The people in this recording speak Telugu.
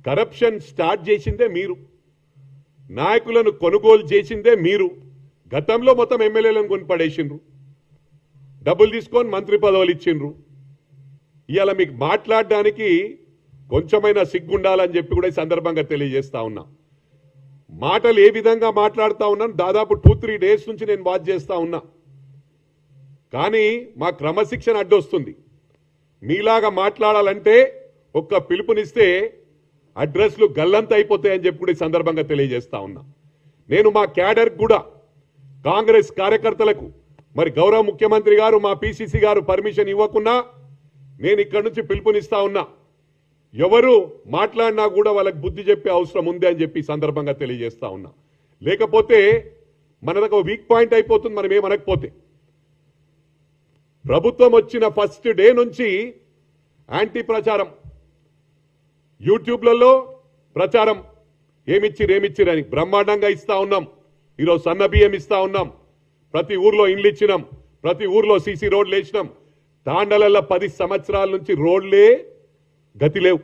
కరప్షన్ స్టార్ట్ చేసిందే మీరు, నాయకులను కొనుగోలు చేసిందే మీరు. గతంలో మొత్తం ఎమ్మెల్యేలను కొనిపడేసిండ్రు, డబ్బులు తీసుకొని మంత్రి పదవులు ఇచ్చిండ్రు. ఇవాళ మీకు మాట్లాడడానికి కొంచెమైనా సిగ్గుండాలని చెప్పి కూడా ఈ సందర్భంగా తెలియజేస్తా ఉన్నా. మాటలు ఏ విధంగా మాట్లాడుతూ ఉన్నాను, దాదాపు 2-3 డేస్ నుంచి నేను వాచ్ చేస్తా ఉన్నా. కానీ మా క్రమశిక్షణ అడ్డొస్తుంది. మీలాగా మాట్లాడాలంటే ఒక్క పిలుపునిస్తే అడ్రస్లు గల్లంత అయిపోతాయని చెప్పి కూడా ఈ సందర్భంగా తెలియజేస్తా ఉన్నా. నేను మా క్యాడర్ కూడా, కాంగ్రెస్ కార్యకర్తలకు మరి గౌరవ ముఖ్యమంత్రి గారు, మా పిసిసి గారు పర్మిషన్ ఇవ్వకున్నా నేను ఇక్కడి నుంచి పిలుపునిస్తా ఉన్నా. ఎవరు మాట్లాడినా కూడా వాళ్ళకి బుద్ధి చెప్పే అవసరం ఉంది అని చెప్పి సందర్భంగా తెలియజేస్తా ఉన్నా. లేకపోతే మనకు వీక్ పాయింట్ అయిపోతుంది మనం ఏమనకపోతే. ప్రభుత్వం వచ్చిన ఫస్ట్ డే నుంచి యాంటీ ప్రచారం, యూట్యూబ్లలో ప్రచారం, ఏమిచ్చిరని బ్రహ్మాండంగా ఇస్తా ఉన్నాం. ఈరోజు సన్న బియ్యం ఇస్తా ఉన్నాం, ప్రతి ఊర్లో ఇండ్లు ఇచ్చినాం, ప్రతి ఊర్లో సీసీ రోడ్లు వేసినాం. తాండలలో 10 సంవత్సరాల నుంచి రోడ్లే గతి లేవు.